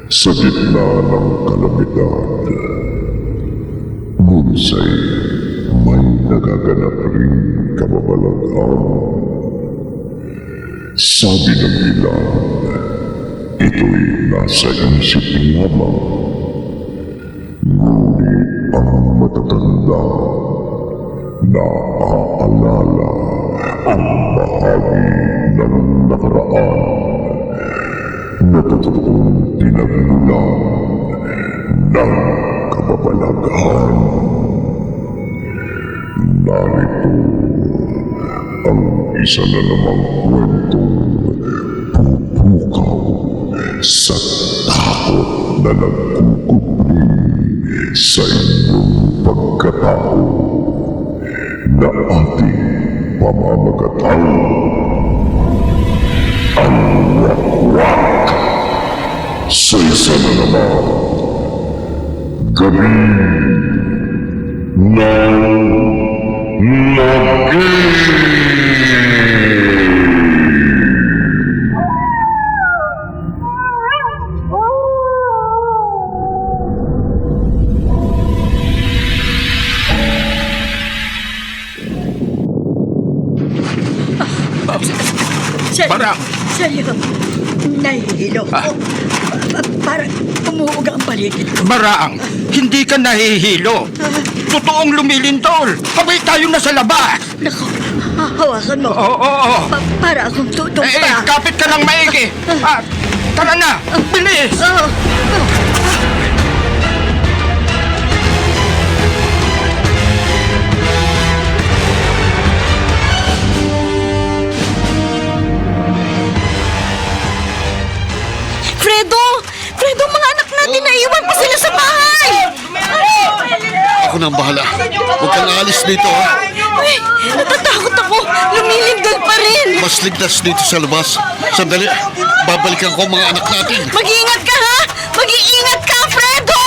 Sa gitna ng kalamidad, Bunsay may nagaganap rin kababalaghan. Sabi ng ilan, ito'y nasa isip lamang. Ngunit ang matatanda naaalala ang bahagi ng nakaraan na totoong pinagmulan ng kababalaghan. Narito ang isa na namang kwentong pupukaw sa takot na nagkukubli sa inyong pagkatao na ating pamamagataw. Ang wakwak sa isa na naman gabi ng lagi. Barang! Sa'yo, nahihilo ko. Parang umuuga ang paligid ko. Barang! Hindi ka nahihilo! Totoong lumilintol! Habay tayo na sa labas! Naku, hawakan mo. Oo! Para akong tutumpa. Kapit ka ng maigi! Tara na! Bilis! Fredo, mga anak natin naiwan pa sila sa bahay. Ako na ang bahala. Huwag kang aalis dito, ha? Ay, natatakot ako. Lumilindol pa rin. Mas ligtas dito sa labas. Sandali, babalikan ko ang mga anak natin. Mag-iingat ka, ha? Mag-iingat ka, Fredo!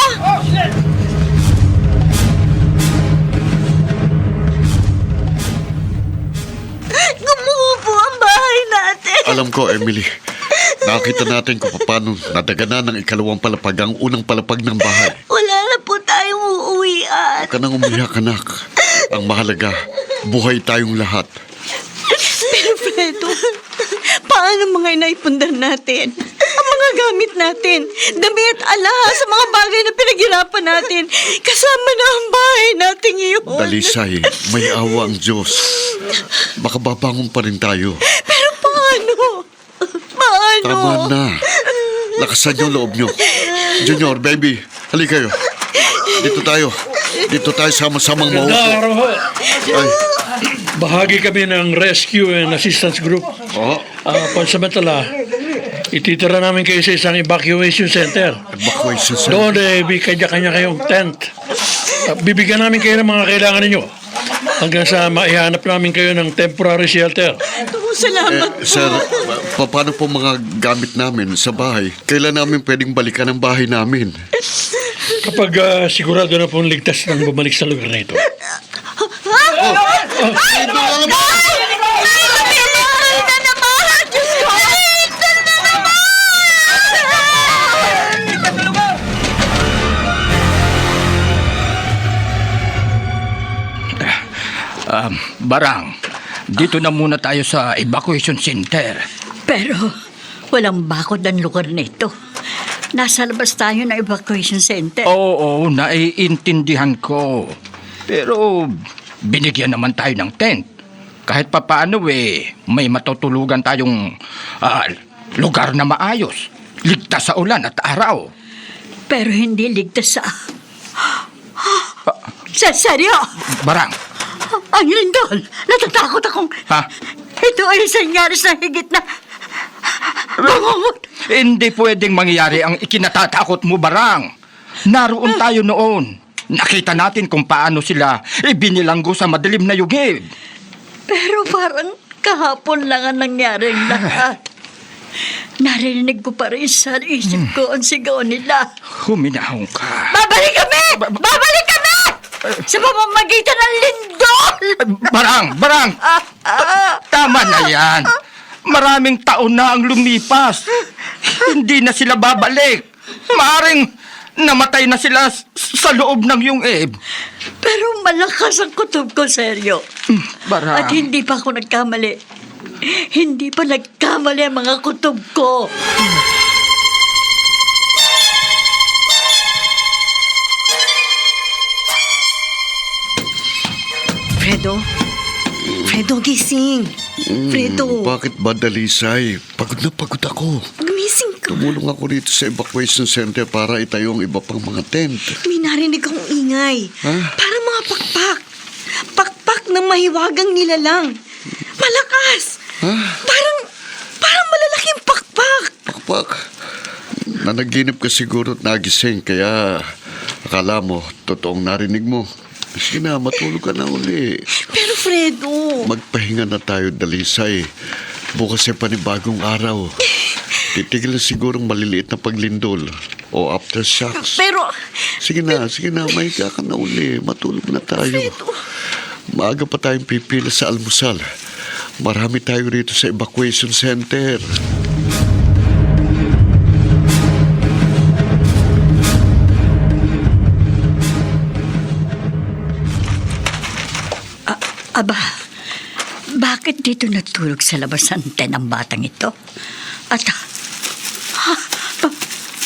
Gumuho po ang bahay natin. Alam ko, Emily. Nakita natin kung paano nadagana ng ikalawang palapag ang unang palapag ng bahay. Wala na po tayong uuwian. Huwag ka nang umiyak, anak. Ang mahalaga, buhay tayong lahat. Pero Fredo, paano mga inaipundar natin? Ang mga gamit natin, damit, alahas, sa mga bagay na pinaghirapan natin, kasama na ang bahay natin iyon. Dalisay, may awa ang Diyos. Baka babangon pa rin tayo. Pero paano? Paano? Tama na. Lakasan niyo loob niyo. Junior, baby, halika kayo. Dito tayo. Dito tayo sama-samang maupo. Araw ho. Ay, Bahagi kami ng Rescue and Assistance Group. oh, Pansamantala, ititira namin kayo sa isang evacuation center. evacuation center. Doon kanya-kanya kayong tent. Bibigyan namin kayo ng mga kailangan ninyo hanggang sa maihanap namin kayo ng temporary shelter. Salamat po. Sir, paano po mga gamit namin sa bahay? Kailan namin pwedeng balikan ang bahay namin? Kapag sigurado na pong ligtas nang bumalik sa lugar na ito. Barang, dito na muna tayo sa evacuation center. Pero walang bakod ang lugar nito. Nasa labas tayo ng evacuation center. Oo, naiintindihan ko. Pero binigyan naman tayo ng tent. Kahit papaano may matutulugan tayong lugar na maayos. Ligtas sa ulan at araw. Pero hindi ligtas sa... Seryo? Barang, Ang lindol! Natatakot akong... ha? Ito ay senyaris na higit na... Bangungot! Hindi pwedeng mangyari ang ikinatatakot mo, Barang. Naroon tayo noon. Nakita natin kung paano sila ibinilanggo sa madilim na yugib. Pero parang kahapon lang ang nangyaring lahat. Narinig ko pa rin sa isip ko ang sigaw nila. Huminahon ka. Babalik kami! Babalik kami! Sa pamamagitan ng lindol! Barang! Tama na yan. Maraming taon na ang lumipas. Hindi na sila babalik. Maaring namatay na sila sa loob ng iyong eb. Pero malakas ang kutob ko, Seryo. Barang. At hindi pa ako nagkamali. Hindi pa nagkamali ang mga kutob ko. Fredo, gising. Fredo, Bakit ba, Dalisay? Pagod na pagod ako. gumising ka. Tumulong ako rito sa evacuation center para itayo ang iba pang mga tent. May narinig akong ingay. Ha? Parang mga pakpak. Pakpak ng mahiwagang nilalang. Malakas. Ha? Parang malalaking pakpak. Pakpak. Nanaginip ka siguro at nagising, kaya akala mo, totoong narinig mo. Sige na, matulog ka na uli. Pero Fredo, Magpahinga na tayo, Dalisay. Bukas ay panibagong araw. Titigil na sigurong maliliit na paglindol o aftershocks. pero Sige na, mahiga ka na uli. Matulog na tayo. Fredo, Maaga pa tayong pipila sa almusal. Marami tayo rito sa evacuation center. aba, bakit dito natulog sa labas ang tent ang batang ito? At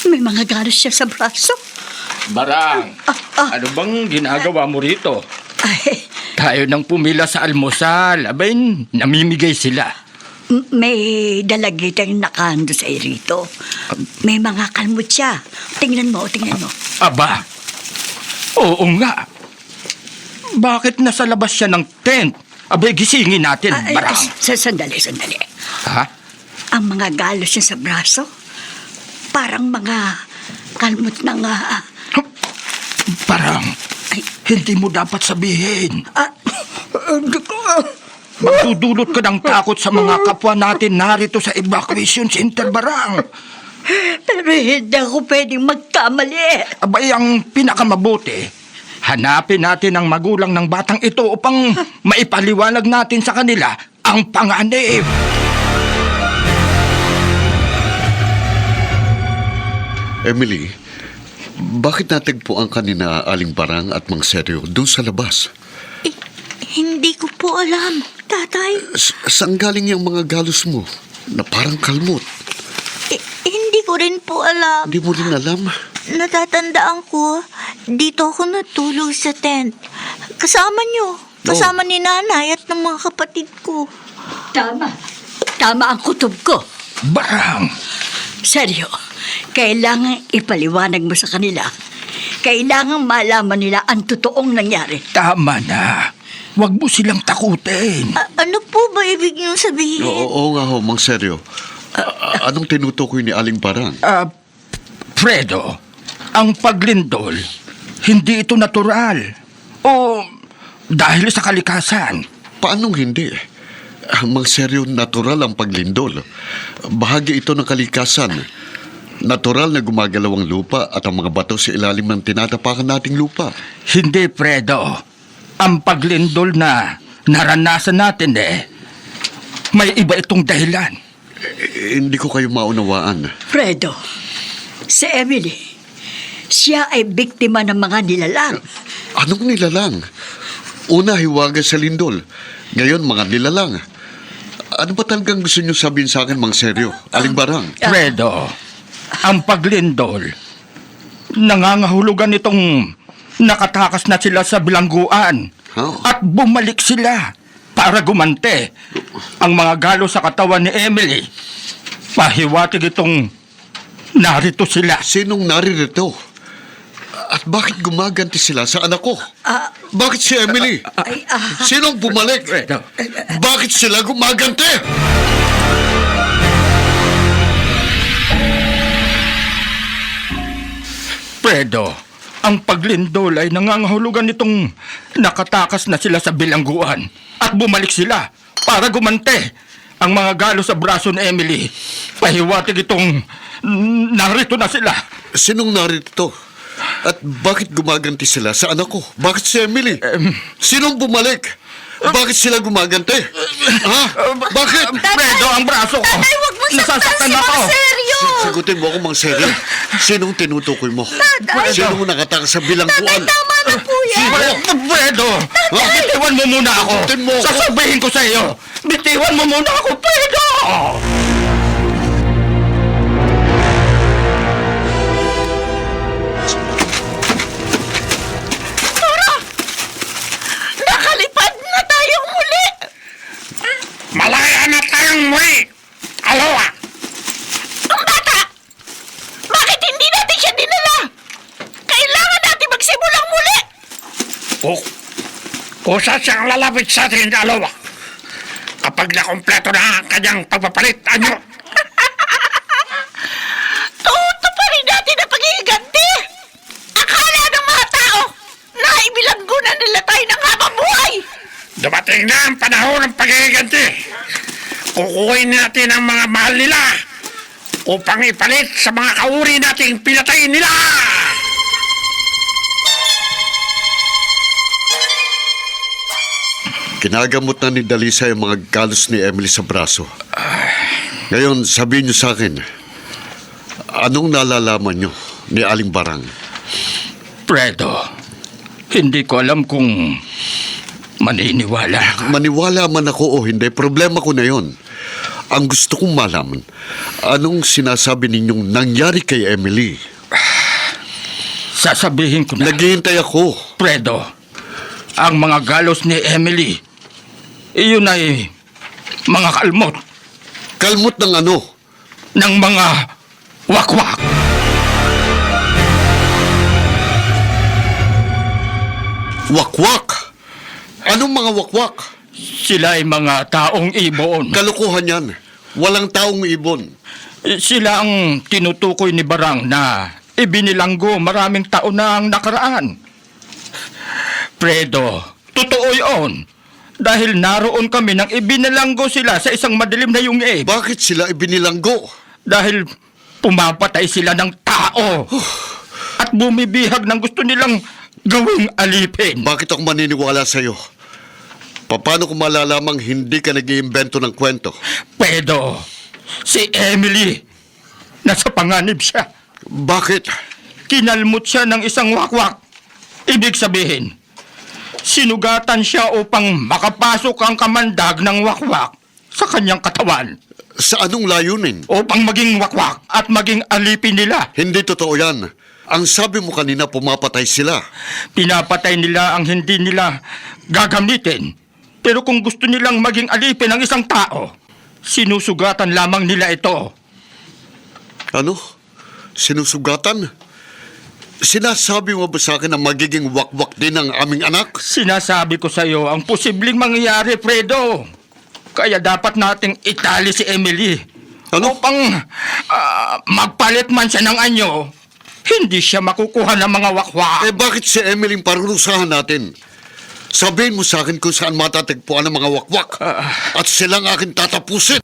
may mga galos siya sa braso. Barang, ano bang ginagawa mo rito? Ay, Tayo nang pumila sa almusal. Abay, namimigay sila. may dalagitang nakahando sa rito. May mga kalmot siya. Tingnan mo. Aba, oo nga. Bakit nasa labas siya ng tent? Abay, gisingin natin, Barang. Sandali. Ha? Ang mga galos niya sa braso, parang mga kalmot ng... Barang, ay, hindi mo dapat sabihin. hindi ko... Magdudulot ka ng takot sa mga kapwa natin narito sa evacuation center, Barang. Pero hindi ako pwedeng magkamali. Abay, ang pinakamabuti, hanapin natin ang magulang ng batang ito upang maipaliwanag natin sa kanila ang panganib. Emily, bakit natagpuan kanina Aling Barang at Mang Seryo doon sa labas? Hindi ko po alam, tatay. Saan galing yung mga galos mo na parang kalmot? Hindi ko rin po alam. Hindi mo rin alam? Natatandaan ko, dito ako natulog sa tent. Kasama niyo. Kasama ni nanay at ng mga kapatid ko. Tama ang kutob ko. Barang, Seryo, kailangan ipaliwanag mo sa kanila. Kailangan malaman nila ang totoong nangyari. tama na. Huwag mo silang takutin. Ano po ba ibig niyong sabihin? Oo nga ho, Mang Seryo. Anong tinutukoy ni Aling Barang? Fredo, ang paglindol, hindi ito natural. O dahil sa kalikasan. Paanong hindi? Mang Seryo, natural ang paglindol. Bahagi ito ng kalikasan. Natural na gumagalaw ang lupa at ang mga bato sa ilalim ng tinatapakan nating lupa. Hindi, Fredo. Ang paglindol na naranasan natin may iba itong dahilan. Hindi ko kayo maunawaan. Fredo, si Emily, siya ay biktima ng mga nilalang. Anong nilalang? Una, hiwaga sa lindol. Ngayon, mga nilalang. Ano ba talagang gusto niyo sabihin sa akin, Mang Seryo? Aling Barang? Fredo, ang paglindol, nangangahulugan itong nakatakas na sila sa bilangguan at bumalik sila para gumante. Ang mga galo sa katawan ni Emily, pahiwatig itong narito sila. Sinong naririto? At bakit gumaganti sila sa anak ko? Bakit si Emily? Sinong bumalik? Fredo, Bakit sila gumaganti? Fredo, ang paglindol ay nangangahulugan nitong nakatakas na sila sa bilangguan at bumalik sila para gumante. Ang mga galo sa braso ni Emily, pahiwatig itong narito na sila. Sinong narito? At bakit gumaganti sila sa anak ko? Bakit si Emily? Sinong bumalik? Bakit sila gumaganti? Ha? Bakit? Fredo, ang braso ko. Tatay, huwag mo nasasaktan si ako. Mang Seryo! Sagutin mo ako, Mang Seryo. Sinong tinutukoy mo? Sinong nakataka sa bilangguan? Tama na po yan! Fredo! Bitiwan mo muna ako! Sagutin mo ako. Sasabihin ko sa iyo! Bitiwan mo muna ako, Fredo! Nakalipad na tayong muli! Malaya na tayong muli! Aloha! Ang bata! Bakit hindi natin siya dinala? Kailangan natin magsimulang muli! Kusa siyang lalapit sa atin, Aloha. Kapag nakompleto na ang kanyang pagpapalit, anyo? Tutuparin natin ang pag-iiganti! Akala ng mga tao na ibilanggo na nila tayo ng habang buhay! Dumating na ang panahon ng paghihiganti. Kukuhin natin ang mga mahal nila upang ipalit sa mga kauri nating pinatay nila! Kinagamot na ni Dalisa yung mga galos ni Emily sa braso. Ngayon, sabihin niyo sa akin, anong nalalaman niyo ni Aling Barang? Fredo, hindi ko alam kung maniniwala. Maniwala man ako o hindi, problema ko na yon. Ang gusto kong malaman, anong sinasabi ninyong nangyari kay Emily? Sasabihin ko na. Naghihintay ako. Fredo, ang mga galos ni Emily, iyon ay mga kalmot Kalmot ng ano? ng mga wakwak. Wakwak! Anong mga wakwak? Sila ay mga taong ibon. Kalukuhan yan. Walang taong ibon. Sila ang tinutukoy ni Barang na ibinilanggo maraming taon na ang nakaraan. Fredo, totoo yun. Dahil naroon kami nang ibinilanggo sila sa isang madilim na yungib. Bakit sila ibinilanggo? Dahil pumapatay sila ng tao. At bumibihag ng gusto nilang gawing alipin. Bakit ako maniniwala sa'yo? Paano ko malalamang hindi ka nag-iimbento ng kwento? Fredo, si Emily, nasa panganib siya. Bakit? Kinalmot siya ng isang wakwak. Ibig sabihin, sinugatan siya upang makapasok ang kamandag ng wakwak sa kanyang katawan Sa anong layunin? upang maging wakwak at maging alipin nila. Hindi totoo yan. Ang sabi mo kanina, pumapatay sila. Pinapatay nila ang hindi nila gagamitin. Pero kung gusto nilang maging alipin ng isang tao, sinusugatan lamang nila ito. Ano? Sinusugatan? Sinasabi mo ba sa akin na magiging wakwak din ang aming anak? Sinasabi ko sa iyo ang posibleng mangyayari, Fredo. Kaya dapat nating itali si Emily. Ano? Upang magpalit man siya ng anyo, hindi siya makukuha ng mga wakwak. Bakit si Emily ang parurusahan natin? Sabihin mo sa akin kung saan matatagpuan ang mga wakwak. At silang akin tatapusin.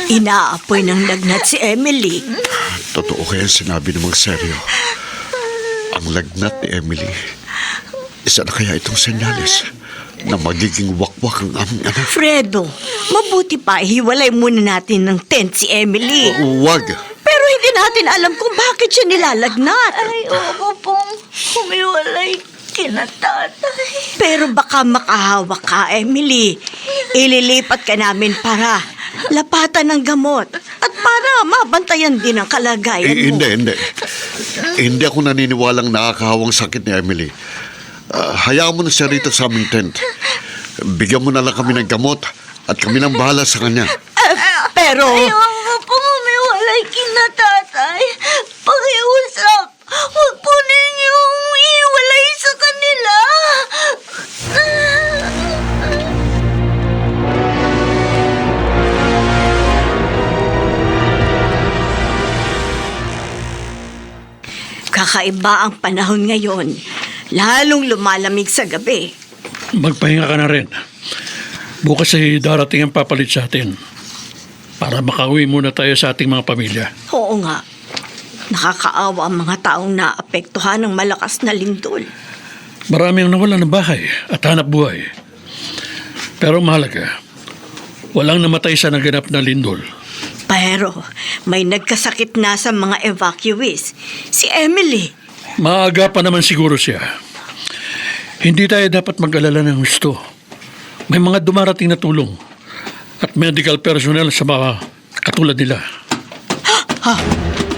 Inaapoy ng lagnat si Emily. Totoo kaya sinabi ng mga seryo. Ang lagnat ni Emily, isa na kaya itong senyales na magiging wakwak ang aming anak? Fredo, mabuti pa hiwalay muna natin ng tent si Emily. Huwag. Pero hindi natin alam kung bakit siya nilalagnat. Ay, oo pong humiwalay kina tatay. Pero baka makahawak ka, Emily. Ililipat ka namin para lapatan ng gamot at para mabantayan din ang kalagayan mo. Hindi. Hindi ako naniniwalang nakakahawang sakit ni Emily. Hayaan mo na siya rito sa aming tent. Bigyan mo na lang kami ng gamot at kami nang bahala sa kanya. Pero Ayoko pong humiwalay kina tatay. Pakiusap, huwag po ninyong iwalay sa kanila. kakaiba ang panahon ngayon. Lalong lumalamig sa gabi. Magpahinga ka na rin. Bukas ay darating ang papalit sa atin para makauwi muna tayo sa ating mga pamilya. Oo nga. Nakakaawa ang mga taong naapektuhan ng malakas na lindol. Marami ang nawala ng bahay at hanap buhay. Pero ang mahalaga, walang namatay sa naganap na lindol. Pero may nagkasakit na sa mga evacuees. Si Emily. Maaga pa naman siguro siya. Hindi tayo dapat mag-alala ng gusto. May mga dumarating na tulong at medical personnel sa mga katulad nila.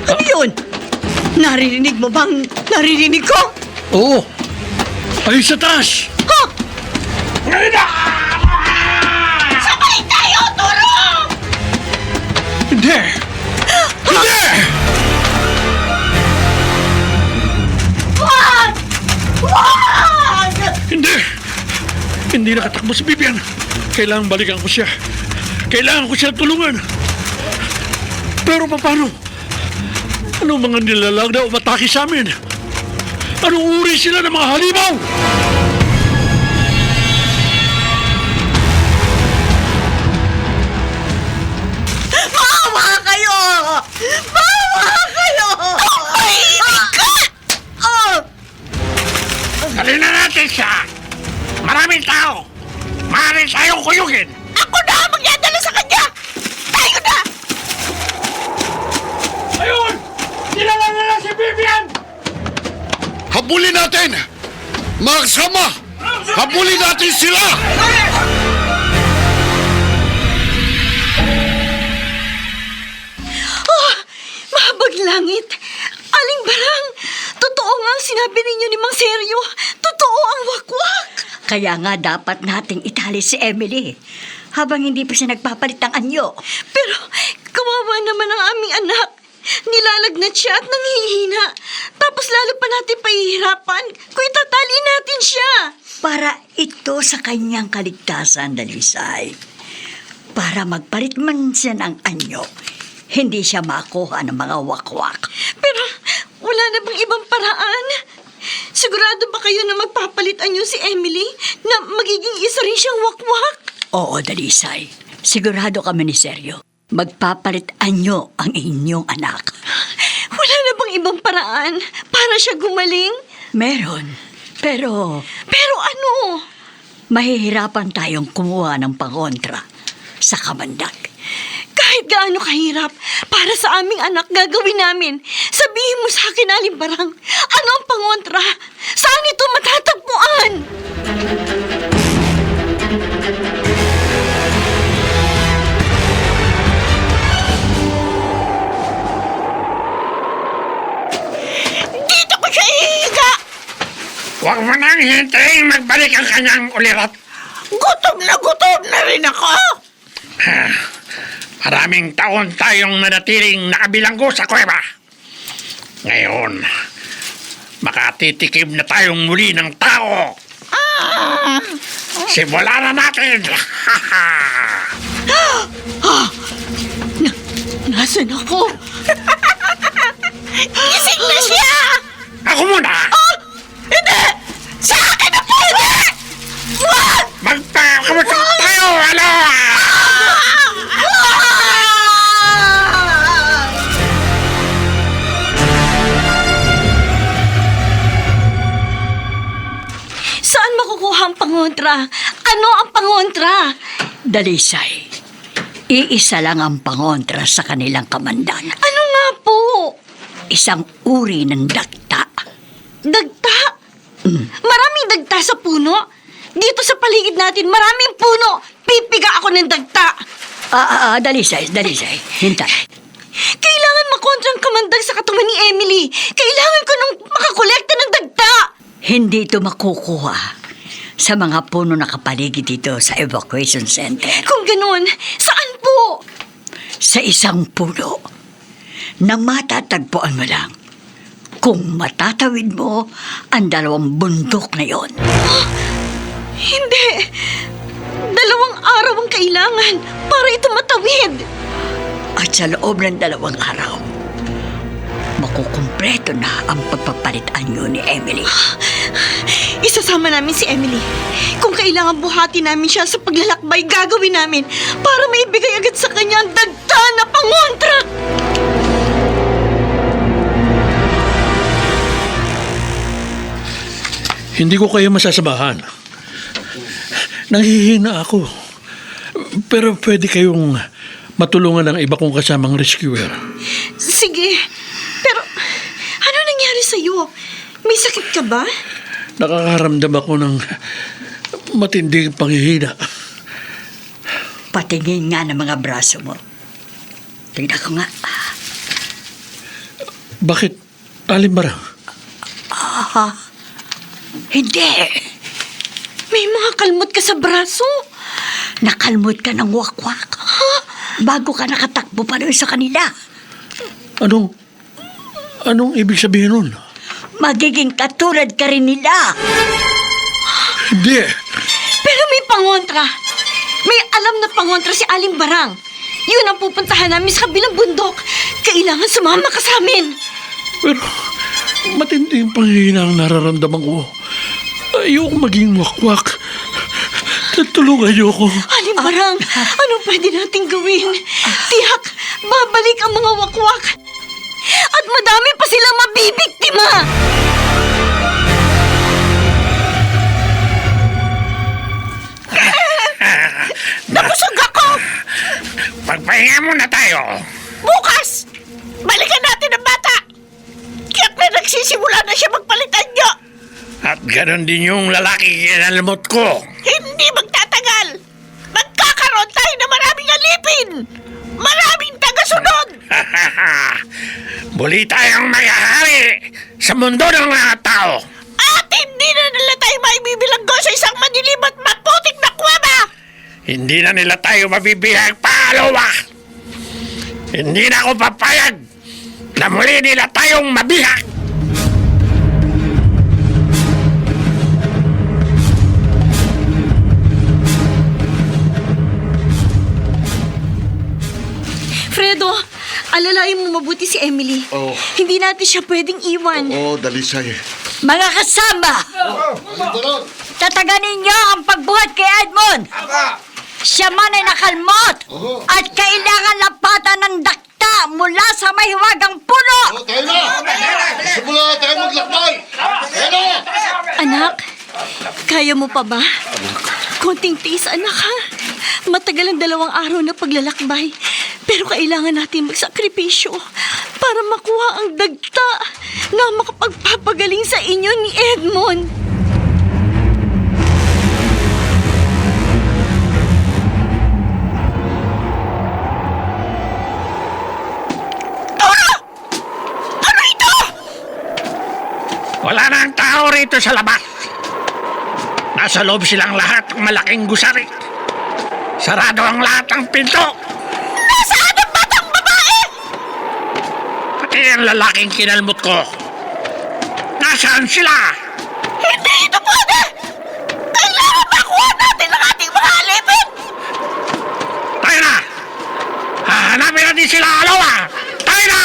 Ano yun? Naririnig mo bang naririnig ko? Oo! Ayun sa taas! Sabay tayo! Tulong! Hindi! Hindi! Wag! Wag! Hindi! Hindi nakatakbo si Vivian. Kailangan balikan ko siya. Kailangan ko siya tulungan. Pero paano? Anong mga nilalang na umatake sa amin? Anong uri sila ng mga halimaw? Maawa kayo! Maawa kayo! Tumahimik ka! Dali na natin siya! Maraming tao! Maaari tayong kuyugin! Ako na ang magdadala sa kanya! Tayo na! Ayun! Nilala na si Vivian! Habulin natin! Mga kasama! Habulin natin sila! Mahabag langit! Aling Barang! Totoo nga ang sinabi ninyo ni Mang Seryo! Totoo ang wakwak! Kaya nga dapat nating itali si Emily habang hindi pa siya nagpapalit ng anyo. Pero kawawa naman ang aming anak. Nilalagnat siya at nanghihina. Tapos lalo pa natin pahihirapan kung itatali natin siya. Para ito sa kanyang kaligtasan, Dalisay. Para magpalit man siya ng anyo, hindi siya makuha ng mga wakwak. Pero wala na bang ibang paraan? Sigurado ba kayo na magpapalitan niyo si Emily na magiging isa rin siyang wakwak? Oo, Dalisay. Sigurado kami ni Seryo. Magpapalit anyo ang inyong anak. Wala na bang ibang paraan para siya gumaling? Meron. Pero Pero ano? mahihirapan tayong kumuha ng pangontra sa kamandag. Kahit gaano kahirap, para sa aming anak gagawin namin. Sabihin mo sa akin, Aling Barang, ano ang pangontra? Saan ito matatagpuan? Dito ko siya ihiga! Huwag mo nang hintayin magbalik ang kanyang ulirat. Gutom na rin ako! Maraming taon tayong nanatiling nakabilanggo sa kuweba. Ngayon, makatitikim na tayong muli ng tao. Simulan na natin! Nasaan ako? Gising na siya! Ako muna! Hindi! Sa akin na po! Hindi! Wag! Magpakamutok tayo! Ano? Saan makukuha ang pangontra? Ano ang pangontra? Dalisay, iisa lang ang pangontra sa kanilang kamandan. Ano nga po? Isang uri ng dakta. Dagta? Maraming dagta sa puno? Dito sa paligid natin, maraming puno. Pipiga ako ng dagta. Dalisay. Hintay. Kailangan makontra ang kamandag sa katawan ni Emily. Kailangan ko nung makakolekta ng dagta. Hindi ito makukuha sa mga puno na kapaligid dito sa evacuation center. Kung ganun, saan po? Sa isang puno na matatagpuan mo lang kung matatawid mo ang dalawang bundok na yon. Hindi. 2 araw ang kailangan para ito matawid. At sa loob ng 2 araw, makukumpleto na ang pagpapalitan nyo ni Emily. Isasama namin si Emily. Kung kailangan buhati namin siya sa paglalakbay, gagawin namin para maibigay agad sa kanya ang dagta na pangontra. Hindi ko kayo masasamahan. Nanghihina ako. Pero pwede kayong matulungan ng iba kong kasamang rescuer. Sige, pero ano nangyari sa'yo? May sakit ka ba? Nakakaramdam ako ng matinding panghihina. Patingin nga ng mga braso mo. Tingnan ko nga. Bakit, Aling Barang? Hindi. May mga kalmot ka sa braso. Nakalmot ka ng wakwak. Bago ka nakatakbo pa rin sa kanila. Anong ibig sabihin nun? Magiging katulad ka rin nila. Hindi. Pero may pangontra. May alam na pangontra si Aling Barang. Yun ang pupuntahan namin sa kabilang bundok. Kailangan sumama ka sa amin. Pero matinding panghihina ang nararamdaman ko. Ayoko maging wakwak. Tulungan niyo ako. Aling Barang, anong pwede nating gawin? Tiyak, babalik ang mga wakwak. At madami pa silang mabibiktima. Nabusog ako! Pagpahinga muna tayo. Bukas! Balikan natin ang bata! Kaya't na nagsisimula na siya magpalitan niyo! At ganon din yung lalaki kinalamot ko. Hindi magtatagal! Magkakaroon tayo na maraming alipin! Maraming tagasunod! Muli tayong magyahari sa mundo ng mga tao. At hindi na nila tayo maibibilanggo sa isang madilim at maputik na kuweba! Hindi na nila tayo mabibihag pangalawa. Hindi na ako papayag na muli nila tayong mabihag. Fredo, alalain mo mabuti si Emily. Oh. Hindi natin siya pwedeng iwan. Oo, Dalisay. Mga kasama! Tataganin niyo ang pagbuhat kay Edmond! Siya man ay nakalmot at kailangan lapatan ng dakta mula sa mahiwagang puno! Tayo na! Simula tayo maglakbay! Tayo na! Anak, kaya mo pa ba? Konting tiis, anak, ha? Matagal ang 2 araw na paglalakbay. Pero kailangan natin magsakripisyo para makuha ang dagta na makapagpapagaling sa inyo ni Edmond. Ano ito? Wala na ang tao rito sa labas. Nasa loob silang lahat ng malaking gusari. Sarado ang lahat ng pinto. Nasaan ang batang babae? Pati ang lalaking kinalmot ko. Nasaan sila? Hindi ito pwede! Kailangan makuha natin ang ating mga alipin! Tayo na! Hahanapin natin sila, alawa! Tayo na!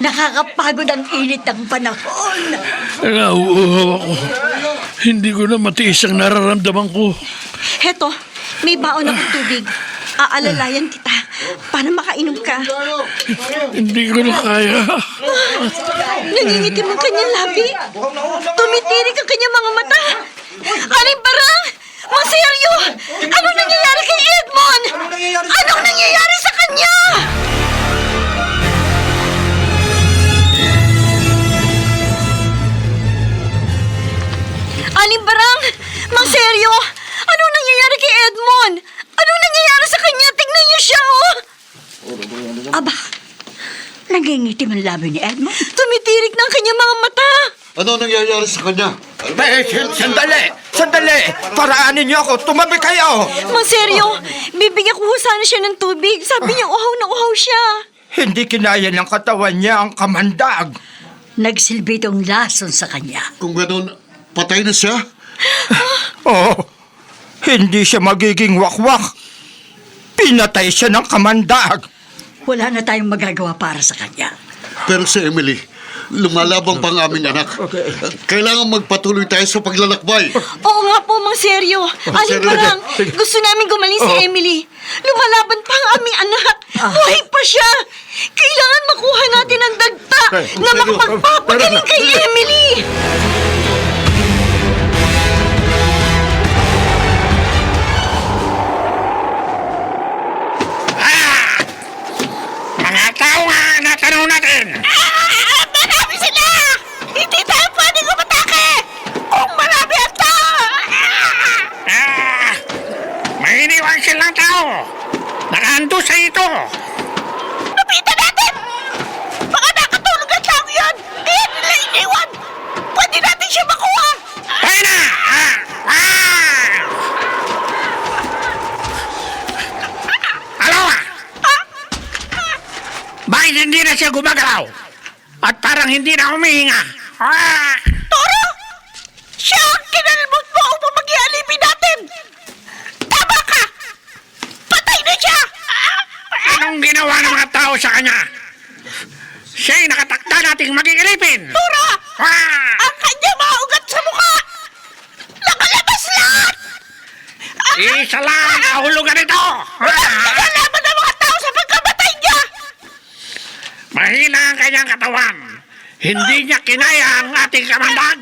Nakakapagod ang init ng panahon. Nauuhaw ako. Hindi ko na matiis ang nararamdaman ko. Heto, may baon akong tubig. Aalalayan kita para makainom ka. Hindi ko na kaya. Nangingitim ang kanyang labi. Tumitirik ang kanyang mga mata. Aling Barang! Mang Seryo! Anong nangyayari kay Edmond? Anong nangyayari sa kanya? Aling Barang! Mang Seryo! Anong nangyayari kay Edmond? Anong nangyayari sa kanya? Tingnan niyo siya, oh! Aba, nangingitim ang labi ni Edmond. Tumitirik ng kanyang mga mata. Ano nangyayari sa kanya? Sandali! Paraanin niyo ako! Tumabi kayo! Mang Seryo, bibigyan ko ho sana siya ng tubig. Sabi niya uhaw na uhaw siya. Hindi kinaya ng katawan niya ang kamandag. Nagsilbi itong lason sa kanya. Kung gano'n, patay na siya? Oh, hindi siya magiging wakwak. Pinatay siya ng kamandag. Wala na tayong magagawa para sa kanya. Pero si Emily, Lumalabang pa ang aming anak. Kailangan magpatuloy tayo sa paglalakbay. Oo nga po, Mang Seryo. Alin Seryo, pa lang, sige. gusto namin gumaling si Emily. Lumalaban pa ang aming anak. Buhay pa siya. Kailangan makuha natin ang dagta na Seryo. makapagpapagaling kay Emily. Mga tao nga natanong natin. Marami sila! Hindi tayo pwedeng umatake! Kung marami ang tao! May iniwan silang tao. Nakaando sa ito. Lapitan natin! Baka nakatulog ang tao yun! Kaya nila iniwan! Pwede natin siya makuha! Tayo na! Alawa! Bakit hindi na siya gumagalaw? At parang hindi na humihinga. Toro! Siya ang kinalmot mo upang mag-ialipin natin! Tama ka! Patay na siya! Anong ginawa ng mga tao sa kanya? Siya'y nakatakda nating magigilipin. Toro! Ang kanya mga ugat sa mukha! Nakalabas lahat! Isa lang ang kahulugan nito. Nagkalaban ng mga tao sa pagkamatay niya! Mahina ang kanyang katawan. Hindi niya kinaya ang ating kamandag.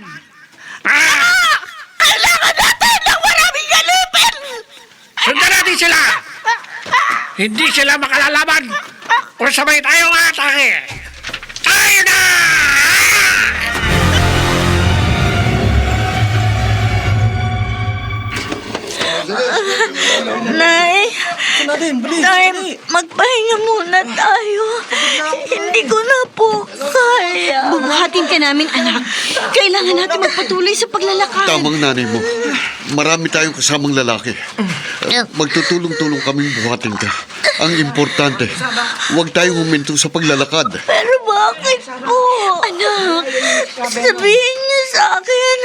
Kailangan natin ng maraming alipin! Sundan natin sila. Hindi sila makalalaban kung sabay tayong atake. Tayo na! Nay, magpahinga muna tayo. Hindi ko na po kaya. Bubuhatin ka namin, anak. Kailangan natin magpatuloy sa paglalakad. Tamang nanay mo. Marami tayong kasamang lalaki. Magtutulong-tulong kaming buhatin ka. Ang importante, huwag tayong huminto sa paglalakad. Pero bakit po? Anak, Sabihin niyo sa akin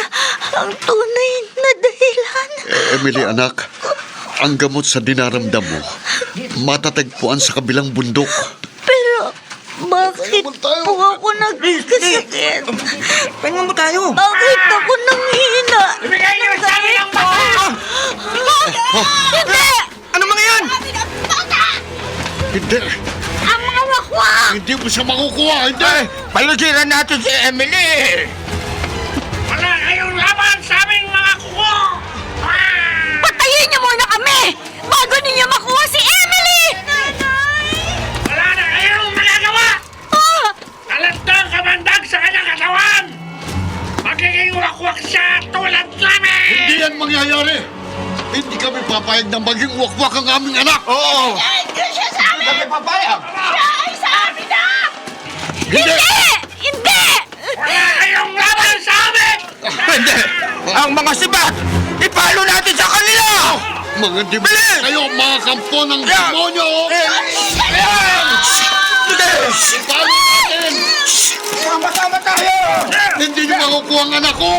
ang tunay na dahilan. Emily, anak, ang gamot sa dinaramdam mo, matatagpuan sa kabilang bundok. Pero bakit po ako nagkasakit? Pahinga mo tayo. Bakit ako nanghina? Ibigay niyo sa amin ang bata! Hindi! Ano mga yan? Hindi, Ang mga wakwak! hindi mo siya makukuha, hindi! Palugiran natin si Emily! Wala kayong laban sa aming mga kuko! patayin niyo muna kami bago ninyo makuha si Emily! Wala na kayong magagawa! Alat na ang kamandag sa kanyang katawan! Magiging wakwak siya tulad namin! Hindi yan mangyayari! Hindi kami papayag na maging wakwak ang aming anak! Oo! Hindi siya sa amin! Kami papayag! Siya ay sa amin na! Hindi! Hindi! Wala kayong laban sa amin! Hindi! Ang mga sibat! Ipalo natin sa kanila! Mga demonyo kayo, mga kampo ng demonyo! Ipalo natin! Sama-sama tayo! Hindi niyo makukuha ang anak ko!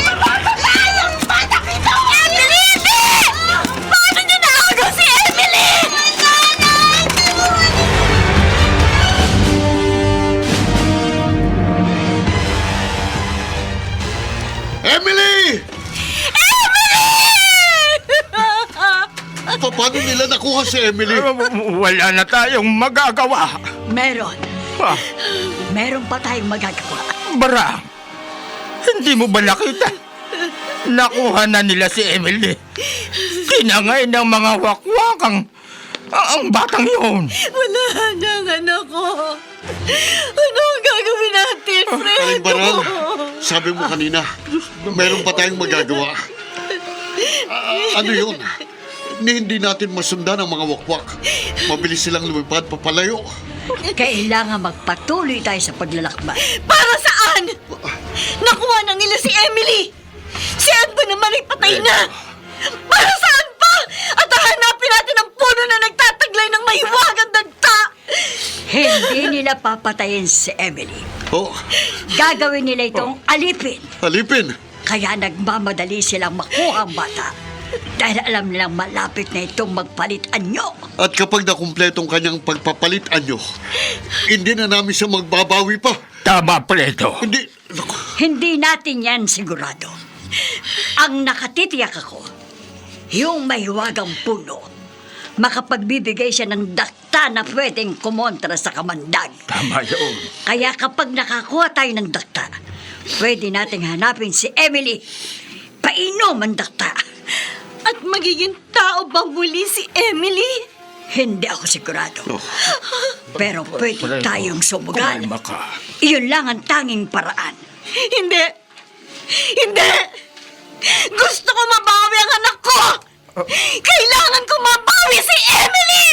Mamamatay ang batang ito! Emily, hindi! Paano niyo naagaw si Emily? Emily! Paano nila nakuha si Emily? Wala na tayong magagawa. Meron. Ah, Meron pa tayong magagawa. Bara, hindi mo ba nakita? Nakuha na nila si Emily. Kinangay ng mga wakwak ang batang yun. Wala na ang anak ko. Ano ang gagawin natin, Fredo? Aling Baral, sabi mo kanina, meron pa tayong magagawa. Ano yun? Hindi natin masundan ang mga wakwak. Mabilis silang lumipad papalayo. Kailangan magpatuloy tayo sa paglalakbay. Para saan? Nakuha na nila si Emily. Si Edbo naman ay patay na. Para saan pa? At hahanapin natin ang puno na nagtataglay ng mahiwagang dagta. Hindi nila papatayin si Emily. Oh, Gagawin nila itong alipin. alipin. Kaya nagmamadali silang makuha ang bata. Dahil alam nilang malapit na itong magpalit anyo. At kapag nakumpletong kanyang pagpapalit anyo, hindi na namin siya magbabawi pa. Tama, Fredo. Hindi, naku, Hindi natin yan sigurado. Ang nakatitiyak ako, yung mahiwagang puno, makapagbibigay siya ng dakta na pwedeng kumontra sa kamandag. Tama yun. Kaya kapag nakakuha tayo ng dakta, pwede nating hanapin si Emily. Painom ang dakta. At magiging tao ba muli si Emily? Hindi ako sigurado. Pero pwede tayong sumugal. Kumalma ka. Iyon lang ang tanging paraan. Hindi! Hindi! Gusto ko mabawi ang anak ko! Kailangan ko mabawi si Emily!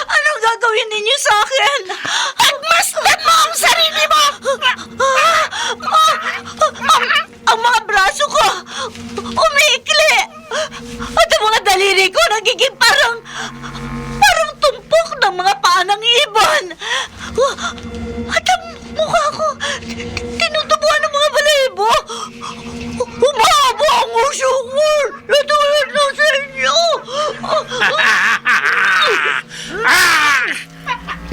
Anong gagawin ninyo sa akin? At masdan mo ang sarili mo! Ang mga braso ko umiikli! At ang mga daliri ko nagiging parang tumpok ng mga paa ng ibon! At ang mukha ko tinutubuan ng mga balahibo! Humahaba ang uso ko! Natulad na sa inyo!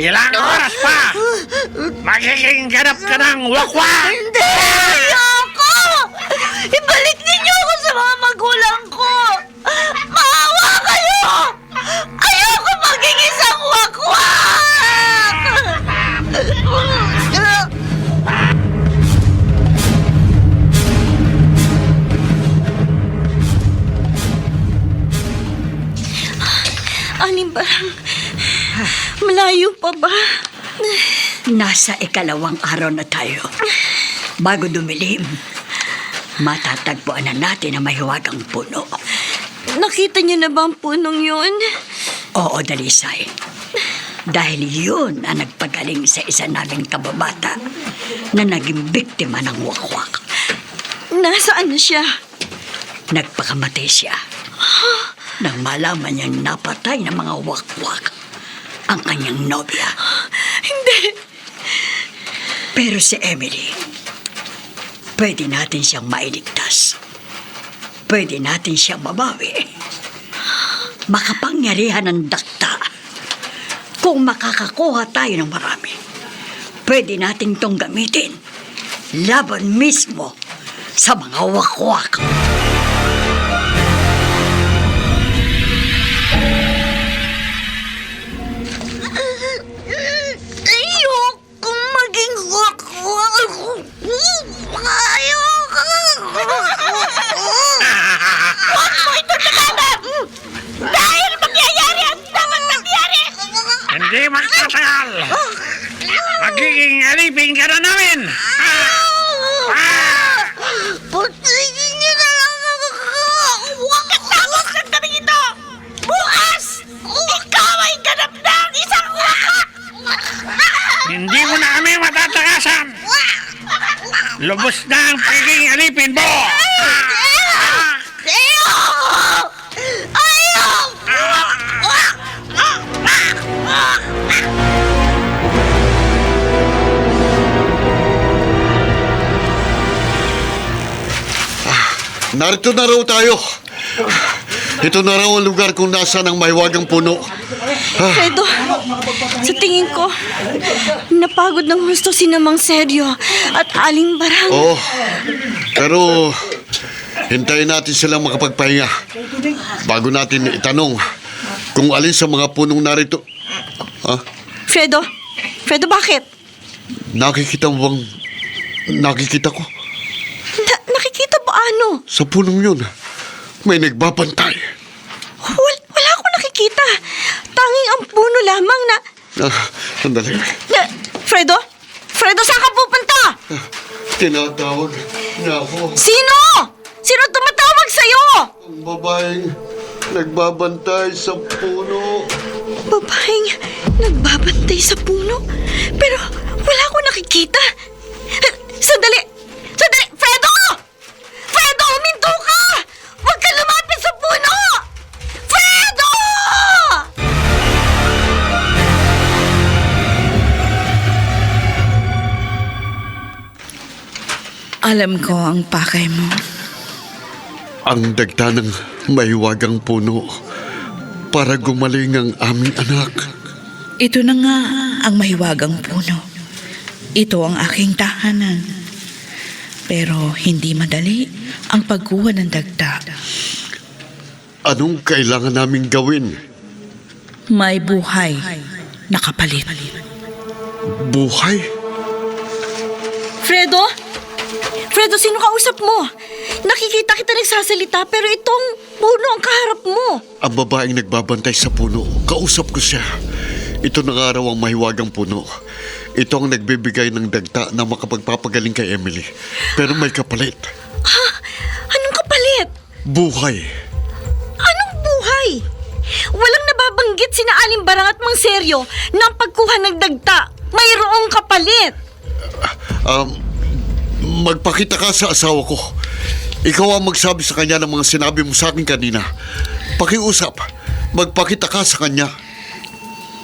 Ilang oras pa! Magiging ganap ka ng wakwak! Hindi! Ayoko! Ibalik ninyo ako sa mga magulang ko! Maawa kayo! Ayoko maging isang wakwak! Aling Barang, malayo pa ba? Nasa ikalawang araw na tayo. Bago dumilim, matatagpuan na natin ang mahiwagang puno. Nakita niyo na ba ang punong yun? Oo, Dalisay. Dahil yun ang nagpagaling sa isa naming kababata na naging biktima ng wakwak. Nasaan na siya? Nagpakamatay siya. Nang malaman niyang napatay ng mga wakwak ang kanyang nobya. Hindi. Pero si Emily, pwede natin siyang mailigtas. Pwede natin siyang mabawi. Makapangyarihan ng dakta. Kung makakakuha tayo ng marami, pwede natin itong gamitin laban mismo sa mga wakwak. Ayoko maging wakwak. Ayoko. Huwag mo ito labanan! Dahil mangyayari ang dapat mangyari! Hindi magtatagal! Magiging alipin ka na namin! Putihin niyo na lang ako! Katapos ng gabi ito! Bukas! Ikaw ay ganap na ang isang wakwak! Hindi mo na kami matatakasan! Lubos na ang pagiging alipin mo! narito na raw tayo. Ito na raw ang lugar kung nasaan ang mahiwagang puno. Fredo, sa tingin ko, napagod ng husto si Namang Seryo at Aling Barang. Oo, pero hintayin natin silang makapagpahinga bago natin itanong kung alin sa mga punong narito. Fredo, bakit? Nakikita mo bang nakikita ko? Nakikita ba ano? Sa punong yun, may nagbabantay. Wala akong nakikita. Tanging ang puno lamang na... Sandali. Fredo, saan ka pupunta? Tinatawag niya ako. Sino? Sino tumatawag sa'yo? Ang babaeng nagbabantay sa puno. Babaeng nagbabantay sa puno? Pero wala akong nakikita. Sandali! Fredo! Huminto ka! Huwag ka lumapit sa puno! Fredo! Alam ko ang pakay mo. Ang dagta ng mahiwagang puno para gumaling ang aming anak. Ito na nga ang mahiwagang puno. Ito ang aking tahanan. Pero hindi madali ang pagkuha ng dagta. Anong kailangan naming gawin? May buhay na kapalit. Buhay? Fredo? Fredo, sino kausap mo? Nakikita kita nagsasalita pero itong puno ang kaharap mo. Ang babaeng nagbabantay sa puno. Kausap ko siya. Ito na nga raw ang mahiwagang puno. Ito ang nagbibigay ng dagta na makapagpapagaling kay Emily. Pero may kapalit. Ha? Anong kapalit? Buhay. Anong buhay? Walang nababanggit sina Aling Barang at Mang Seryo ng pagkuha ng dagta. Mayroong kapalit. Magpakita ka sa asawa ko. Ikaw ang magsabi sa kanya ng mga sinabi mo sa akin kanina. Pakiusap. Magpakita ka sa kanya.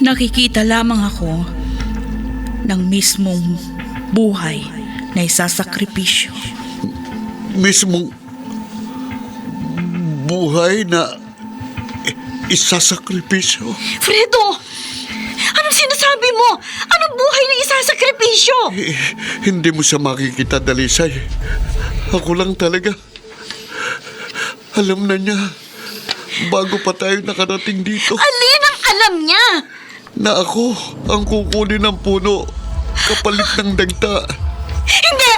Nakikita lamang ako ng mismong buhay na isasakripisyo. Mismong buhay na isasakripisyo. Fredo! Anong sinasabi mo? Anong buhay na isasakripisyo? Hindi mo siya makikita, Dalisay. Ako lang talaga. Alam na niya. Bago pa tayo nakarating dito. Alin ang alam niya? Na ako ang kukunin ng puno kapalit ng dagta. Hindi!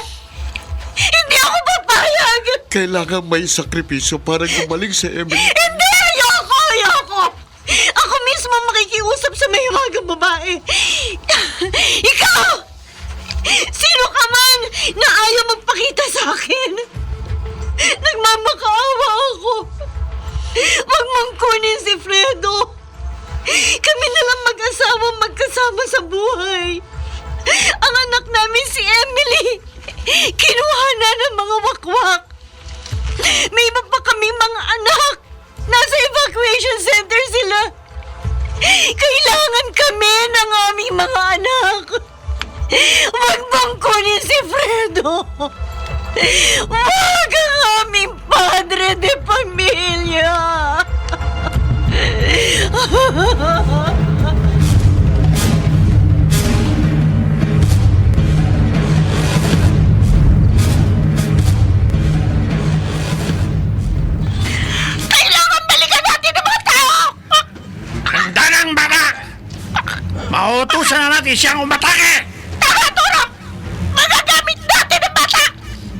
Hindi ako papayag! Kailangan may sakripisyo para gumaling si Emily. Hindi! Ayoko! Ako mismo makikiusap sa mahiwagang babae. Ikaw! Sino ka man na ayaw magpakita sa akin? Nagmamakaawa ako. Huwag mong kunin si Fredo. Kami na lang mag-asawa magkasama sa buhay. Ang anak namin si Emily, kinuha na ng mga wakwak. May iba pa kaming mga anak. Nasa evacuation center sila. Kailangan kami ng aming mga anak. Huwag mong kunin si Fredo. Huwag ang aming padre de pamilya. Kailangan balikan natin ang mga tao! Handa ng bata! Mautusan na natin siyang umatake! Tama, Toro! Magagamit natin ang bata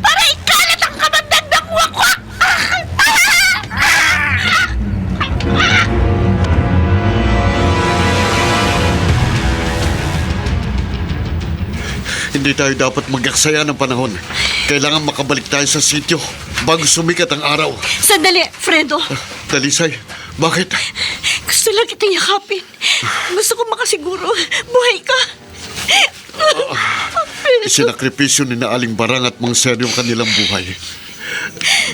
para ikalat ang kamandag ng wakwak! Hindi tayo dapat magaksaya ng panahon. Kailangan makabalik tayo sa sityo bago sumikat ang araw. Sandali, Fredo. Dalisay, bakit? Gusto lang kitang yakapin. Gusto ko makasiguro. Buhay ka. Isinakripisyo ni na Aling Barang at Mang Seryo ang kanilang buhay.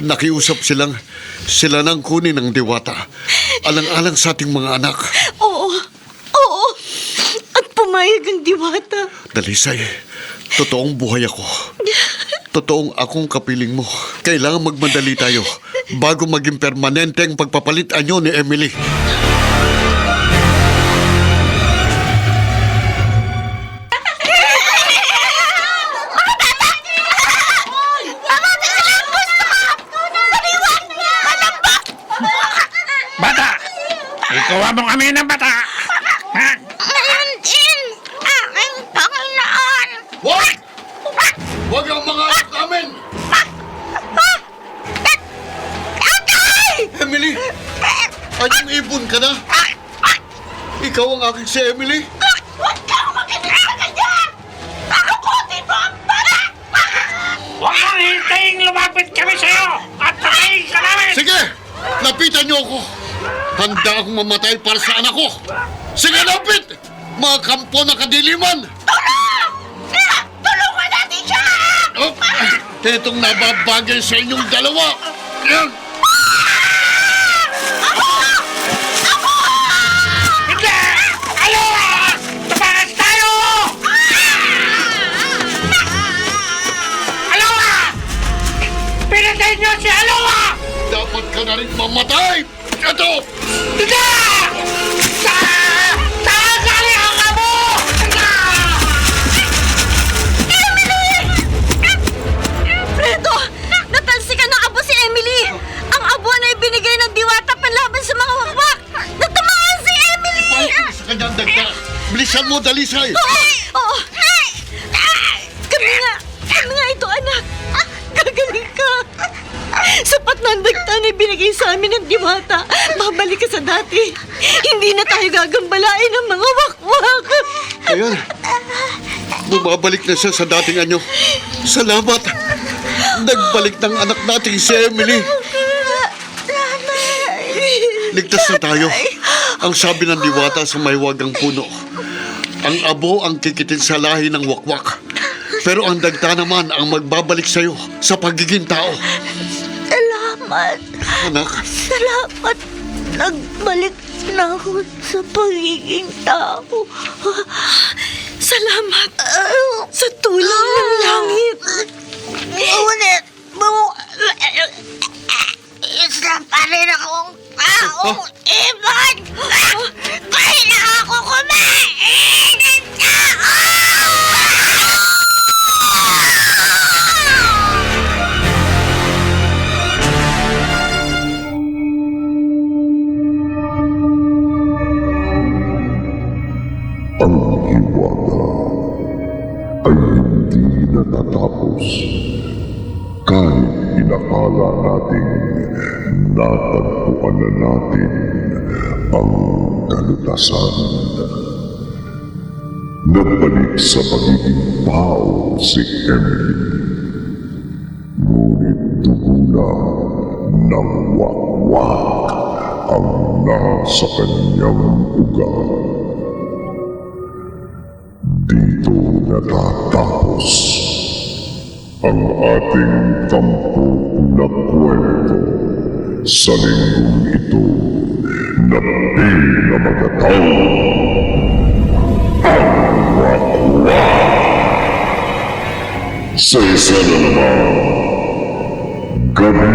Nakiusap sila nang kunin ng diwata. Alang-alang sa ating mga anak. Oo. At pumayag ang diwata. Dalisay, totoong buhay ako. Totoong akong kapiling mo. Kailangan magmadali tayo bago maging permanente ang pagpapalit anyo ni Emily. Bata! Ikuha mong amin ng bata! Ha? Ngayon din, aking Panginoon! Wag! Wag ang mga anak namin! Emily! Ayong ibon ka na? Ikaw ang aking si Emily? Huwag kang makinig sa kanya! Takutin mo ang bata! Huwag mong hintayin lumapit kami sa'yo at patayin ka namin! Sige! Lapitan niyo ako! Handa akong mamatay para sa anak ko! Sige, lapit! Mga kampo na kadiliman! Tulong! Tulungan natin siya! Oh, itong nababagay sa inyong dalawa! Yan! Hindi! Alawa! Tabakas tayo! Alawa! sa inyo si Aloha! Dapat ka na rin mamatay! Ito! Hindi! Saan galing ang amo? Fredo! Natalsikan ng abo si Emily! Ang abo na ibinigay ng diwata panlaban sa mga wakwak! Natamaan si Emily! Sa kanyang dagda! Bilisan mo, Dalisay! Oo! Kami nga ito, anak! Gagaling ka! Sapat na ang dagta na ibinigay sa amin ng diwata. Babalik ka sa dati. Hindi na tayo gagambalain ng mga wakwak. Ayan. Bumabalik na siya sa dating anyo. Salamat. Nagbalik ng anak nating si Emily. Ligtas na tayo. Ang sabi ng diwata sa maywagang puno. Ang abo ang kikitin sa lahi ng wakwak. Pero ang dagta naman ang magbabalik sa'yo sa pagiging tao. Salamat. Anak, Salamat. Nagbalik na ako sa pagiging tao. Salamat sa tulong ng langit. Ngunit, isa pa rin akong taong ibon. Kailangan ko kumain ng tao! Ang hiwaga ay hindi natatapos kahit inakala nating natagpuan na natin ang kalutasan. Nagbalik sa pagiging tao si Emily, ngunit tugula ng wakwak ang nasa kanyang ugat. Dito natatapos ang ating 10 na kwento sa linggong ito na pinamagataw ang wakwak. Sa isa na naman, gabi